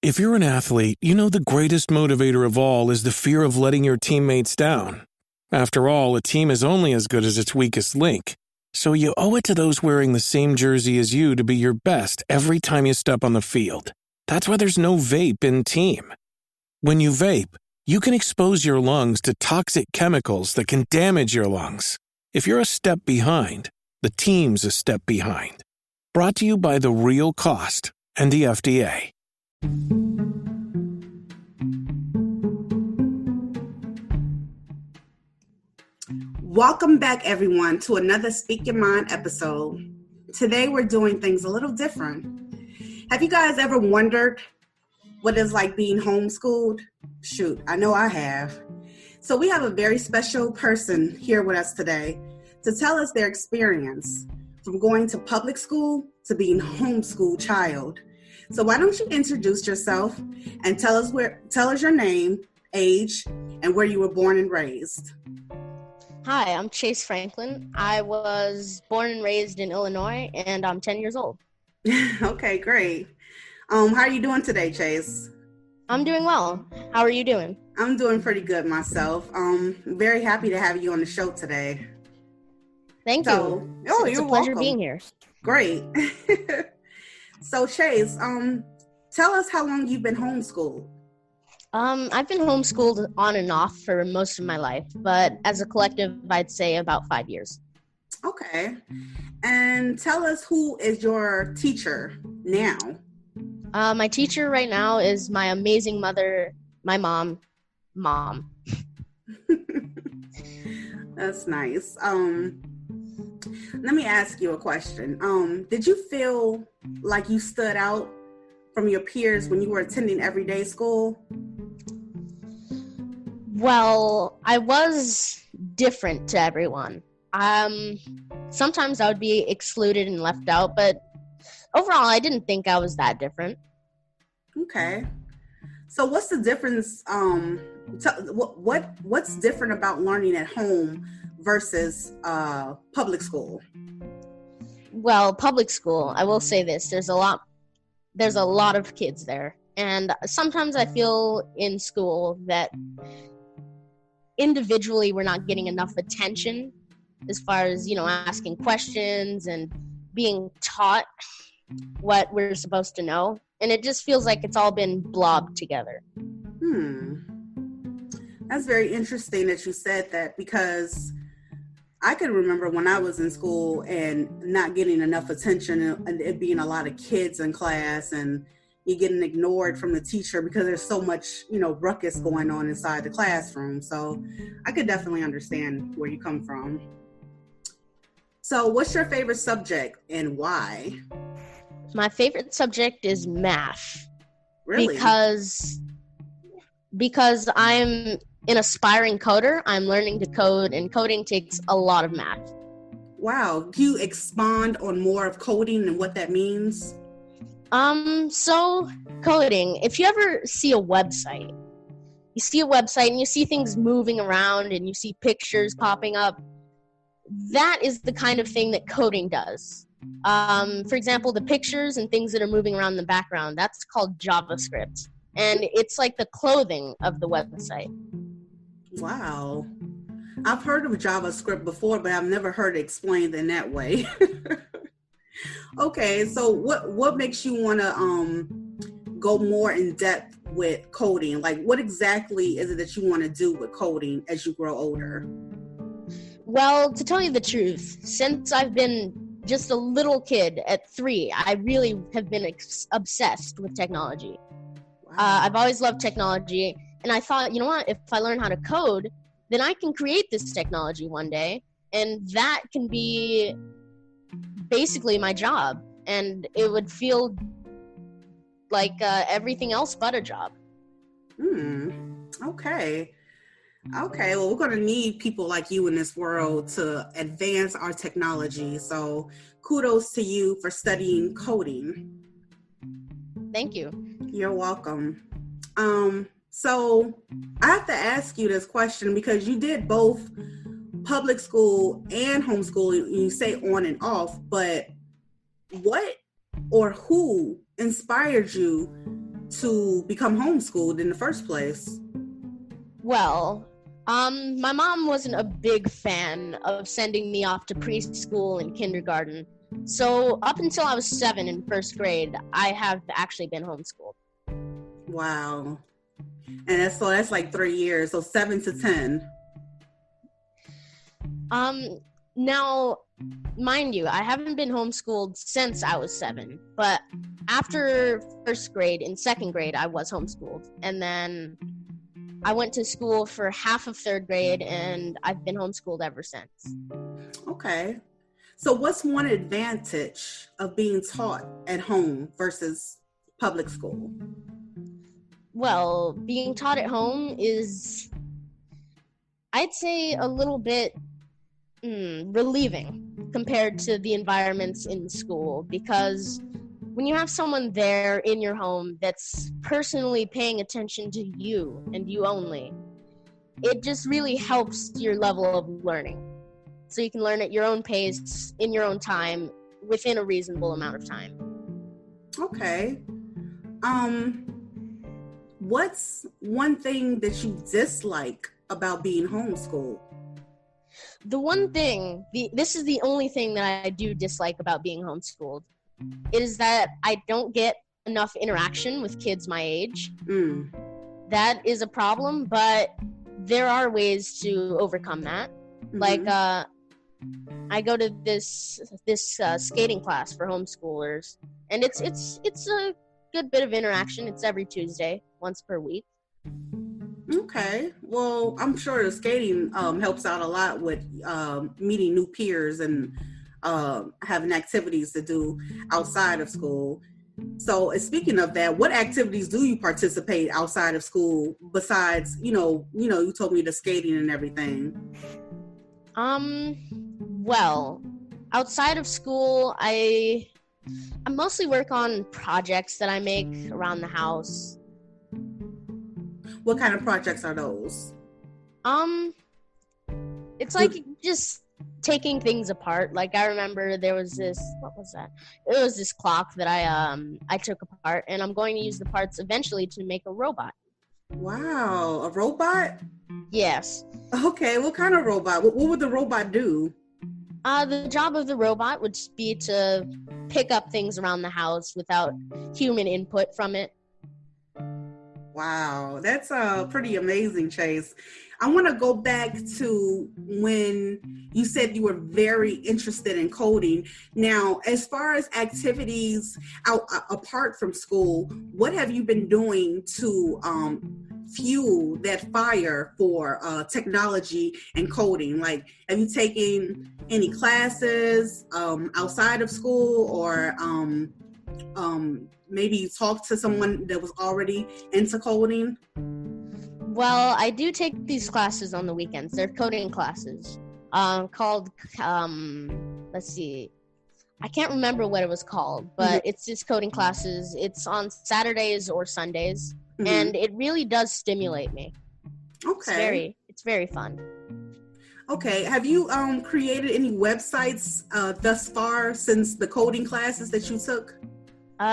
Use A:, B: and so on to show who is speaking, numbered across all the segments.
A: If you're an athlete, you know the greatest motivator of all is the fear of letting your teammates down. After all, a team is only as good as its weakest link. So you owe it to those wearing the same jersey as you to be your best every time you step on the field. That's why there's no vape in team. When you vape, you can expose your lungs to toxic chemicals that can damage your lungs. If you're a step behind, the team's a step behind. Brought to you by The Real Cost and the FDA.
B: Welcome back, everyone, to another Speak Your Mind episode. Today, we're doing things a little different. Have you guys ever wondered what it's like being homeschooled? Shoot, I know I have. So we have a very special person here with us today to tell us their experience from going to public school to being homeschooled child. So why don't you introduce yourself and tell us your name, age, and where you were born and raised.
C: Hi, I'm Chace Franklin. I was born and raised in Illinois, and I'm 10 years old.
B: Okay, great. How are you doing today, Chace?
C: I'm doing well. How are you doing?
B: I'm doing pretty good myself. Very happy to have you on the show today.
C: Thank you. It's a pleasure being here.
B: Great. So, Chace, tell us how long you've been homeschooled.
C: I've been homeschooled on and off for most of my life, but as a collective, I'd say about 5 years.
B: Okay. And tell us, who is your teacher now?
C: My teacher right now is my amazing mother, my mom.
B: That's nice. Let me ask you a question. Did you feel like you stood out from your peers when you were attending everyday school?
C: Well, I was different to everyone. Sometimes I would be excluded and left out, but overall, I didn't think I was that different.
B: Okay. So what's the difference? What's different about learning at home versus public school?
C: Well, public school, I will say this, there's a lot of kids there. And sometimes I feel in school that individually we're not getting enough attention as far as, asking questions and being taught what we're supposed to know. And it just feels like it's all been blobbed together.
B: That's very interesting that you said that, because I can remember when I was in school and not getting enough attention and it being a lot of kids in class and you getting ignored from the teacher because there's so much, ruckus going on inside the classroom. So I could definitely understand where you come from. So what's your favorite subject and why?
C: My favorite subject is math.
B: Really?
C: Because I'm an aspiring coder. I'm learning to code, and coding takes a lot of math.
B: Wow. Can you expand on more of coding and what that means?
C: So coding, if you ever see a website, and you see things moving around and you see pictures popping up, that is the kind of thing that coding does. For example, the pictures and things that are moving around in the background, that's called JavaScript. And it's like the clothing of the website.
B: Wow. I've heard of JavaScript before, but I've never heard it explained in that way. Okay, so what makes you want to go more in depth with coding? Like, what exactly is it that you want to do with coding as you grow older?
C: Well, to tell you the truth, since I've been just a little kid at 3, I really have been obsessed with technology. Wow. I've always loved technology, and I thought, you know what, if I learn how to code, then I can create this technology one day, and that can be basically my job, and it would feel like everything else but a job.
B: Okay, well, we're going to need people like you in this world to advance our technology, so kudos to you for studying coding.
C: Thank you.
B: You're welcome. So I have to ask you this question because you did both public school and homeschooling. You say on and off, but what or who inspired you to become homeschooled in the first place?
C: Well, my mom wasn't a big fan of sending me off to preschool and kindergarten. So up until I was 7 in first grade, I have actually been homeschooled.
B: Wow. And that's like 3 years, so 7 to 10.
C: Now, mind you, I haven't been homeschooled since I was 7, but after first grade, in second grade, I was homeschooled. And then I went to school for half of third grade, and I've been homeschooled ever since.
B: Okay. So what's one advantage of being taught at home versus public school?
C: Well, being taught at home is, I'd say, a little bit relieving compared to the environments in school, because when you have someone there in your home that's personally paying attention to you and you only, it just really helps your level of learning. So you can learn at your own pace, in your own time, within a reasonable amount of time.
B: Okay. What's one thing that you dislike about being homeschooled?
C: The one thing, this is the only thing that I do dislike about being homeschooled, is that I don't get enough interaction with kids my age. That is a problem, but there are ways to overcome that. Mm-hmm. Like, I go to this skating class for homeschoolers, and it's a good bit of interaction. It's every Tuesday, once per week.
B: Okay. Well, I'm sure the skating helps out a lot with meeting new peers and having activities to do outside of school. So speaking of that, what activities do you participate outside of school besides, you told me the skating and everything?
C: Well, outside of school, I mostly work on projects that I make around the house.
B: What kind of projects are those?
C: It's like just taking things apart. Like, I remember there was this, what was that? It was this clock that I took apart, and I'm going to use the parts eventually to make a robot.
B: Wow, a robot?
C: Yes.
B: Okay, what kind of robot? What would the robot do?
C: The job of the robot would be to pick up things around the house without human input from it.
B: Wow, that's pretty amazing, Chace. I want to go back to when you said you were very interested in coding. Now, as far as activities apart from school, what have you been doing to fuel that fire for technology and coding? Like, have you taken any classes outside of school, or maybe you talked to someone that was already into coding?
C: Well, I do take these classes on the weekends. They're coding classes called, let's see, I can't remember what it was called, but it's just coding classes. It's on Saturdays or Sundays, and it really does stimulate me.
B: Okay.
C: It's very fun.
B: Okay. Have you created any websites thus far since the coding classes that you took?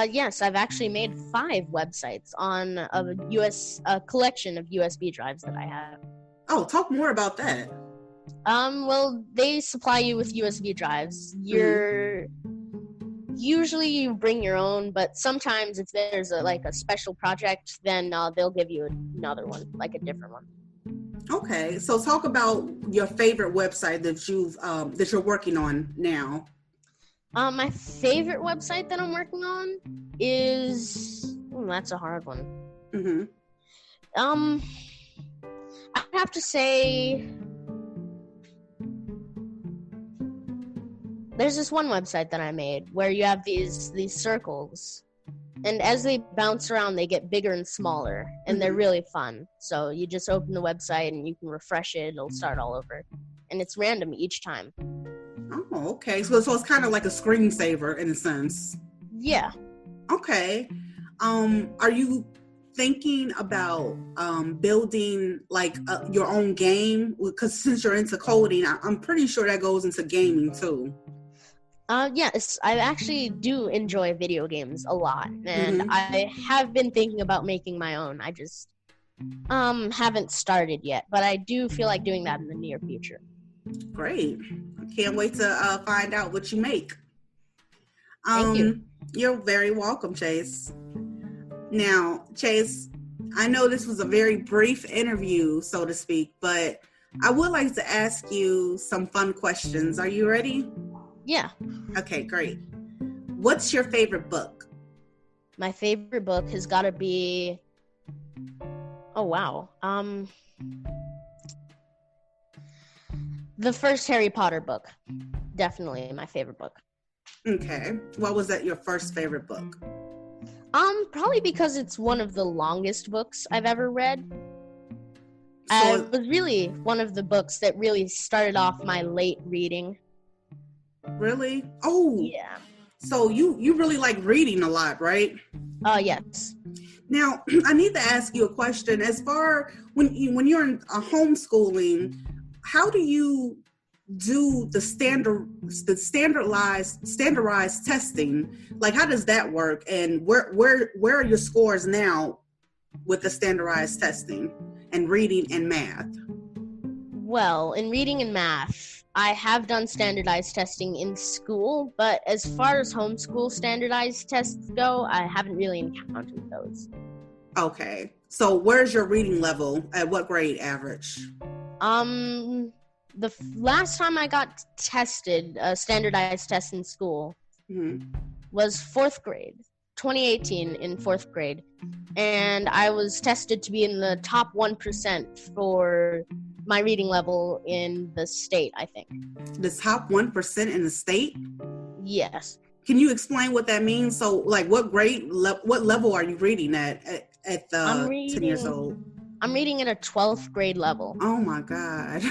C: Yes, I've actually made 5 websites on a collection of USB drives that I have.
B: Oh, talk more about that.
C: Well, they supply you with USB drives. Usually you bring your own, but sometimes if there's a special project, then they'll give you another one, like a different one.
B: Okay, so talk about your favorite website that you're working on now.
C: My favorite website that I'm working on is... that's a hard one. I have to say... there's this one website that I made where you have these circles, and as they bounce around, they get bigger and smaller, and they're really fun. So you just open the website and you can refresh it. It'll start all over, and it's random each time.
B: Oh, okay. So it's kind of like a screensaver in a sense.
C: Yeah.
B: Okay. Are you thinking about building your own game? Because since you're into coding, I'm pretty sure that goes into gaming too.
C: Yes, I actually do enjoy video games a lot, and
B: Mm-hmm.
C: I have been thinking about making my own. I just haven't started yet, but I do feel like doing that in the near future.
B: Great. Can't wait to find out what you make.
C: Thank you.
B: You're very welcome, Chace. Now, Chace, I know this was a very brief interview, so to speak, but I would like to ask you some fun questions. Are you ready?
C: Yeah.
B: Okay, great. What's your favorite book?
C: My favorite book has got to be... Oh, wow. The first Harry Potter book. Definitely my favorite book.
B: Okay. What was that your first favorite book?
C: Probably because it's one of the longest books I've ever read.
B: So,
C: It was really one of the books that really started off my late reading.
B: really? Oh,
C: Yeah.
B: so you really like reading a lot, right?
C: Yes.
B: Now, I need to ask you a question. As far when you're in a homeschooling, how do you do the standardized testing? Like, how does that work? And where are your scores now with the standardized testing and reading and math?
C: Well, in reading and math, I have done standardized testing in school, but as far as homeschool standardized tests go, I haven't really encountered those.
B: Okay. So where's your reading level? At what grade average?
C: The last time I got tested, a standardized test in school, was 4th grade, 2018 in 4th grade. And I was tested to be in the top 1% for my reading level in the state, I think.
B: The top 1% in the state?
C: Yes.
B: Can you explain what that means? So, like, what grade, what level are you reading at 10 years old?
C: I'm reading at a 12th grade level.
B: Oh my God.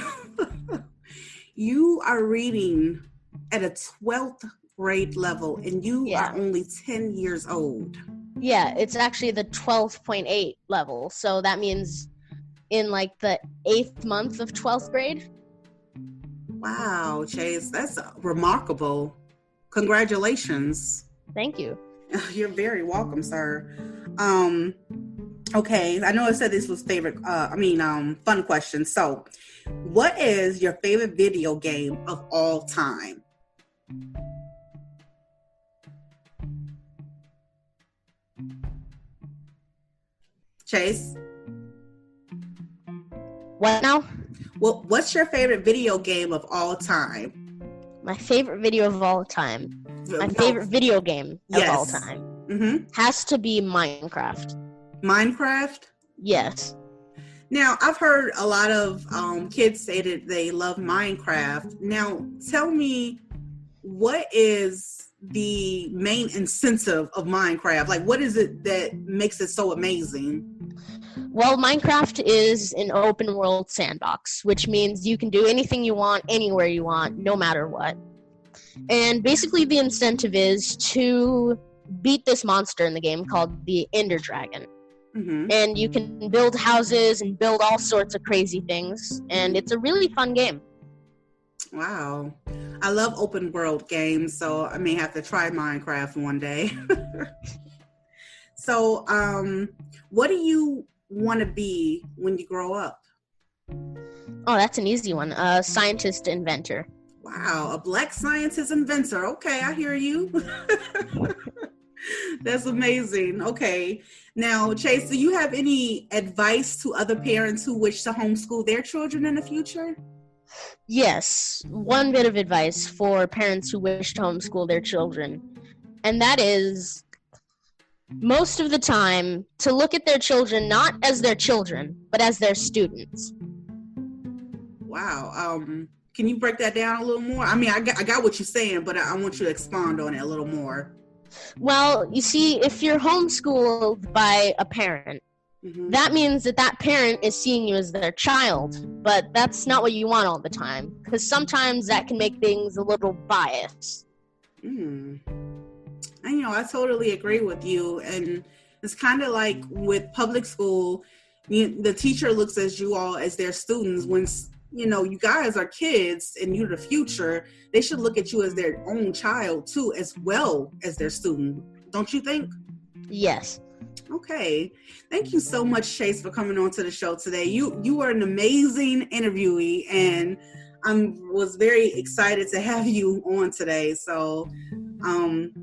B: You are reading at a 12th grade level and you are only 10 years old.
C: Yeah, it's actually the 12.8 level. So that means in like the 8th month of 12th grade.
B: Wow, Chace, that's remarkable. Congratulations.
C: Thank you.
B: You're very welcome, sir. Okay, I know I said this was fun question. So, what is your favorite video game of all time? Chace?
C: What now?
B: Well, what's your favorite video game of all time?
C: My favorite video of all time. My favorite video game of all time has to be Minecraft.
B: Minecraft?
C: Yes.
B: Now, I've heard a lot of kids say that they love Minecraft. Now, tell me, what is the main incentive of Minecraft? Like, what is it that makes it so amazing?
C: Well, Minecraft is an open world sandbox, which means you can do anything you want, anywhere you want, no matter what. And basically the incentive is to beat this monster in the game called the Ender Dragon. And you can build houses and build all sorts of crazy things, and it's a really fun game.
B: Wow. I love open world games, so I may have to try Minecraft one day. So, what do you want to be when you grow up?
C: Oh, that's an easy one. A scientist inventor.
B: Wow, a black scientist inventor. Okay, I hear you. That's amazing. Okay. Now, Chace, do you have any advice to other parents who wish to homeschool their children in the future?
C: Yes, one bit of advice for parents who wish to homeschool their children, and that is most of the time to look at their children not as their children, but as their students.
B: Wow. Can you break that down a little more? I mean, I got what you're saying, but I want you to expand on it a little more.
C: Well, you see, if you're homeschooled by a parent, that means that parent is seeing you as their child, but that's not what you want all the time, because sometimes that can make things a little biased.
B: And, I totally agree with you, and it's kind of like with public school, the teacher looks at you all as their students, when you guys are kids and you're the future, they should look at you as their own child too, as well as their student. Don't you think?
C: Yes.
B: Okay. Thank you so much, Chace, for coming on to the show today. You were an amazing interviewee, and I was very excited to have you on today. So,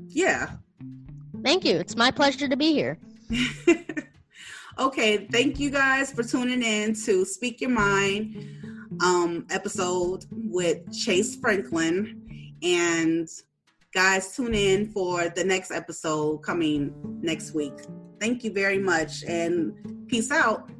B: yeah.
C: Thank you. It's my pleasure to be here.
B: Okay. Thank you guys for tuning in to Speak Your Mind episode with Chace Franklin. And guys, tune in for the next episode coming next week. Thank you very much, and peace out.